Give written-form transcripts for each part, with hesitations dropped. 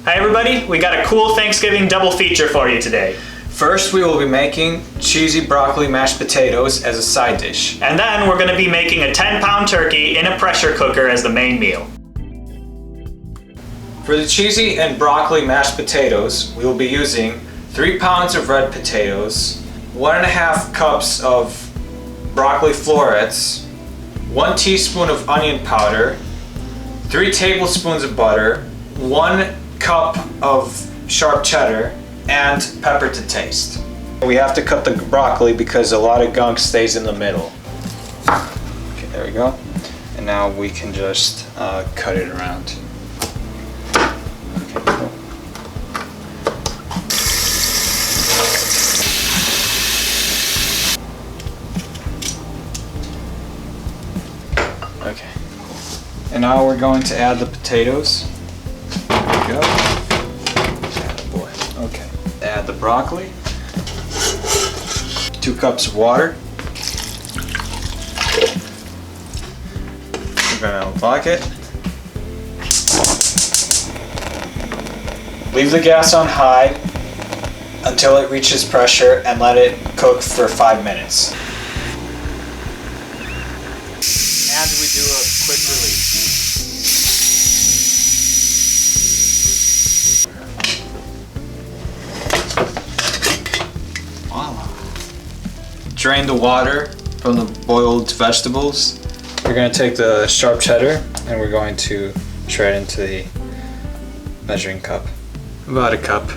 Hi everybody, we got a cool Thanksgiving double feature for you today. First, we will be making cheesy broccoli mashed potatoes as a side dish. And then we're going to be making a 10-pound turkey in a pressure cooker as the main meal. For the cheesy and broccoli mashed potatoes, we will be using 3 pounds of red potatoes, 1.5 cups of broccoli florets, 1 teaspoon of onion powder, 3 tablespoons of butter, 1 cup of sharp cheddar, and pepper to taste. We have to cut the broccoli because a lot of gunk stays in the middle. Okay, there we go. And now we can just cut it around. Okay, cool. Okay, and now we're going to add the potatoes. There we go. Boy. Okay, add the broccoli. 2 cups of water. We're gonna lock it. Leave the gas on high until it reaches pressure and let it cook for 5 minutes. And we do a quick release. Voila. Drain the water from the boiled vegetables. We're going to take the sharp cheddar and we're going to shred into the measuring cup. About a cup.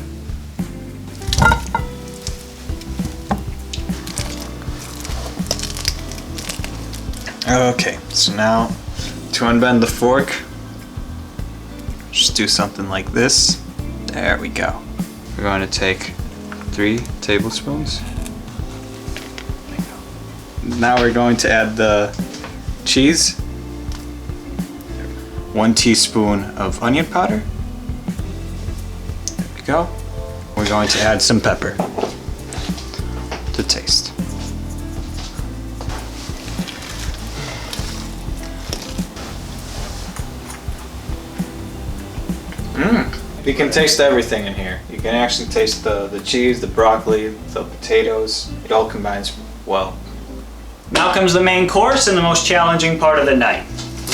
Okay, so now to unbend the fork, just do something like this. There we go. We're going to take 3 tablespoons. Now we're going to add the cheese, 1 teaspoon of onion powder. There we go. We're going to add some pepper to taste. You can taste everything in here. You can actually taste the cheese, the broccoli, the potatoes. It all combines well. Now comes the main course and the most challenging part of the night.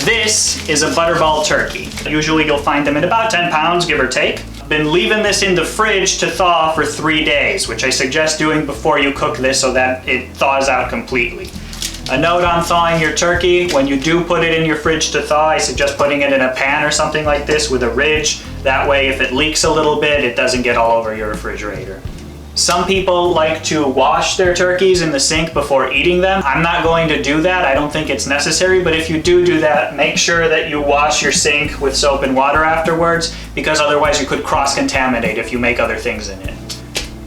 This is a butterball turkey. Usually you'll find them at about 10 pounds, give or take. Been leaving this in the fridge to thaw for 3 days, which I suggest doing before you cook this so that it thaws out completely. A note on thawing your turkey: when you do put it in your fridge to thaw, I suggest putting it in a pan or something like this with a ridge. That way, if it leaks a little bit, it doesn't get all over your refrigerator. Some people like to wash their turkeys in the sink before eating them. I'm not going to do that. I don't think it's necessary, but if you do that, make sure that you wash your sink with soap and water afterwards, because otherwise you could cross-contaminate if you make other things in it.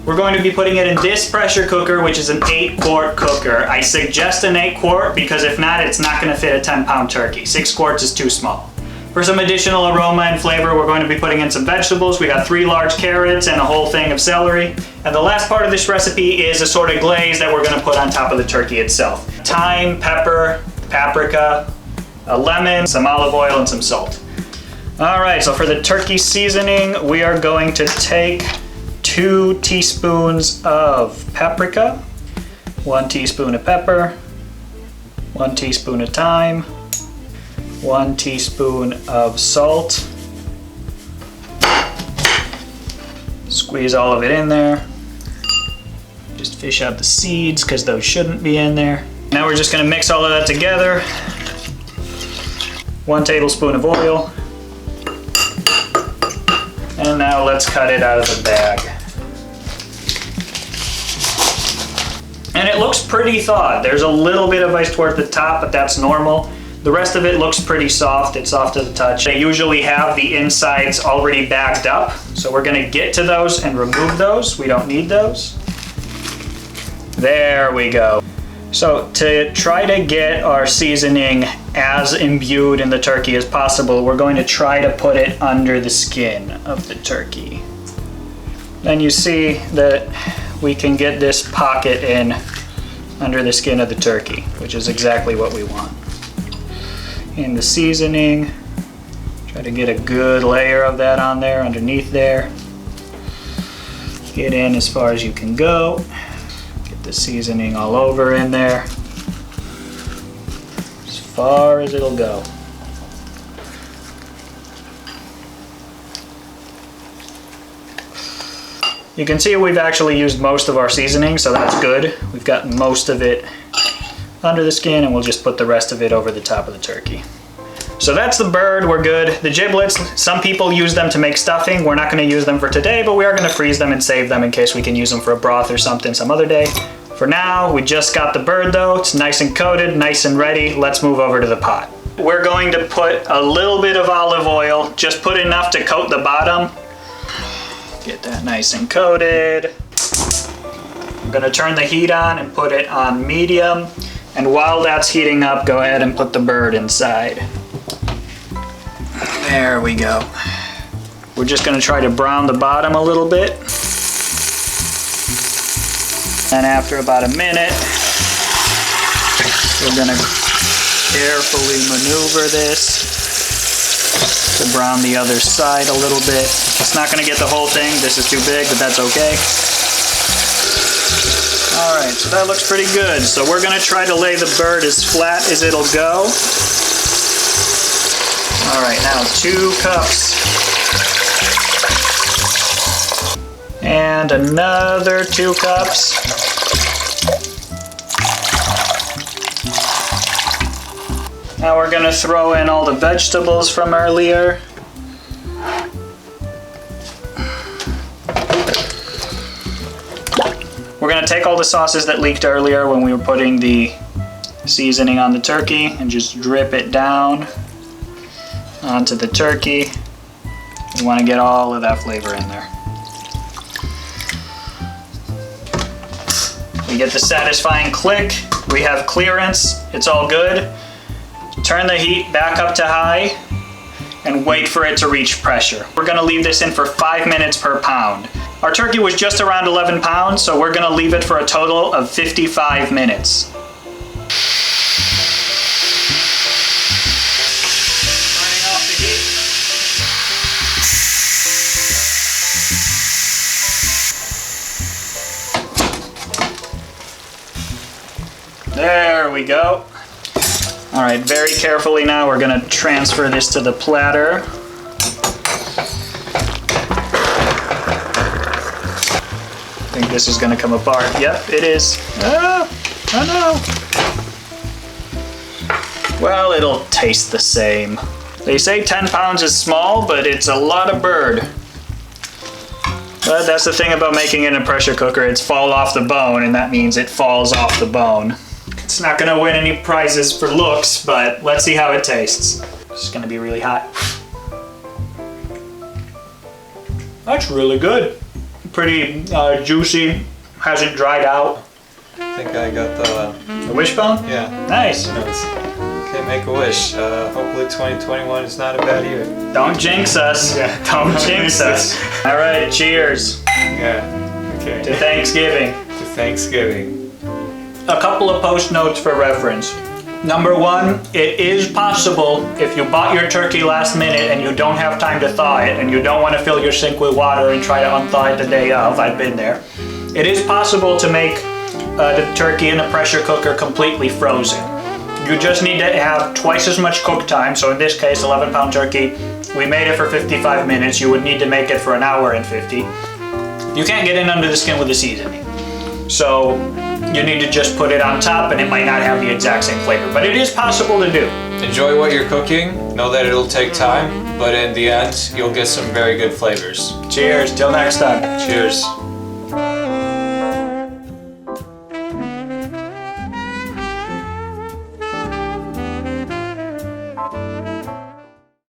We're going to be putting it in this pressure cooker, which is an 8-quart cooker. I suggest an 8-quart because if not, it's not going to fit a 10-pound turkey. 6 quarts is too small. For some additional aroma and flavor, we're going to be putting in some vegetables. We got 3 large carrots and a whole thing of celery. And the last part of this recipe is a sort of glaze that we're going to put on top of the turkey itself. Thyme, pepper, paprika, a lemon, some olive oil, and some salt. All right, so for the turkey seasoning, we are going to take 2 teaspoons of paprika, 1 teaspoon of pepper, 1 teaspoon of thyme, 1 teaspoon of salt. Squeeze all of it in there. Just fish out the seeds because those shouldn't be in there. Now we're just going to mix all of that together. 1 tablespoon of oil. And now let's cut it out of the bag. And it looks pretty thawed. There's a little bit of ice toward the top, but that's normal. The rest of it looks pretty soft. It's soft to the touch. They usually have the insides already bagged up, so we're gonna get to those and remove those. We don't need those. There we go. So to try to get our seasoning as imbued in the turkey as possible, we're going to try to put it under the skin of the turkey. Then you see that we can get this pocket in under the skin of the turkey, which is exactly what we want. And the seasoning, Try to get a good layer of that on there, underneath there. Get in as far as you can go. Get the seasoning all over in there. As far as it'll go. You can see we've actually used most of our seasoning, so that's good. We've got most of it under the skin, and we'll just put the rest of it over the top of the turkey. So that's the bird, we're good. The giblets, some people use them to make stuffing. We're not gonna use them for today, but we are gonna freeze them and save them in case we can use them for a broth or something some other day. For now, we just got the bird though. It's nice and coated, nice and ready. Let's move over to the pot. We're going to put a little bit of olive oil, just put enough to coat the bottom. Get that nice and coated. I'm gonna turn the heat on and put it on medium. And while that's heating up, go ahead and put the bird inside. There we go. We're just gonna try to brown the bottom a little bit. And after about a minute, we're gonna carefully maneuver this to brown the other side a little bit. It's not gonna get the whole thing. This is too big, but that's okay. All right, so that looks pretty good. So we're gonna try to lay the bird as flat as it'll go. All right, now 2 cups. And another 2 cups. Now we're gonna throw in all the vegetables from earlier. We're gonna take all the sauces that leaked earlier when we were putting the seasoning on the turkey and just drip it down onto the turkey. We want to get all of that flavor in there. We get the satisfying click. We have clearance. It's all good. Turn the heat back up to high and wait for it to reach pressure. We're gonna leave this in for 5 minutes per pound. Our turkey was just around 11 pounds, so we're gonna leave it for a total of 55 minutes. Turning off the heat. There we go. All right, very carefully now we're gonna transfer this to the platter. I think this is gonna come apart. Yep, it is. Oh no. Well, it'll taste the same. They say 10 pounds is small, but it's a lot of bird. But that's the thing about making it in a pressure cooker. It's fall off the bone, and that means it falls off the bone. It's not gonna win any prizes for looks, but let's see how it tastes. It's gonna be really hot. That's really good. Pretty juicy, hasn't dried out. I think I got The wishbone? yeah. Nice. Okay, make a wish. Hopefully 2021 is not a bad year. Don't jinx us. Yeah. Don't jinx us. All right, cheers Yeah, okay. to Thanksgiving. To Thanksgiving. A couple of post notes for reference. Number 1, it is possible if you bought your turkey last minute and you don't have time to thaw it and you don't want to fill your sink with water and try to unthaw it the day of, I've been there. It is possible to make the turkey in a pressure cooker completely frozen. You just need to have twice as much cook time. So in this case, 11-pound turkey, we made it for 55 minutes. You would need to make it for 1 hour and 50. You can't get in under the skin with the seasoning. So you need to just put it on top and it might not have the exact same flavor, but it is possible to do. Enjoy what you're cooking. Know that it'll take time, but in the end, you'll get some very good flavors. Cheers, till next time. Cheers.